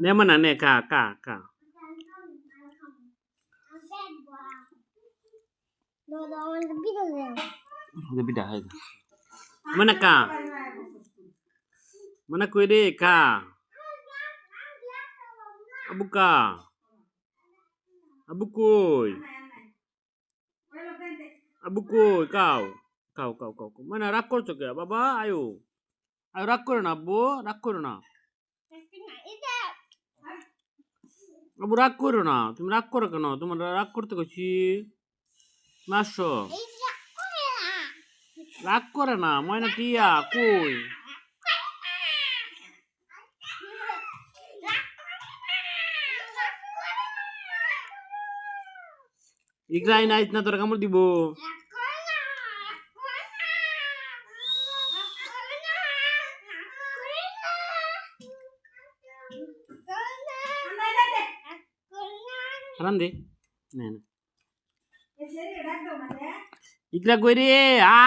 নে mana নে ka. Bida hai. Mana ka? Mana koi de ka? Abu ka. Abu koi. Abu koi kau. Kau. Mana রাগ করছো কে বাবা আয়ো আয়ো রাগ করো না আব্বু রাগ করো না আব্বু রাগ করো না তুমি রাগ করো কেন তোমার রাগ করতে কইছি মাসো রাগ করে না ময়না টিয়া কই ইকরাই নাইস না তোর কামড় দিব হারান দে না ইকরা কই রে আ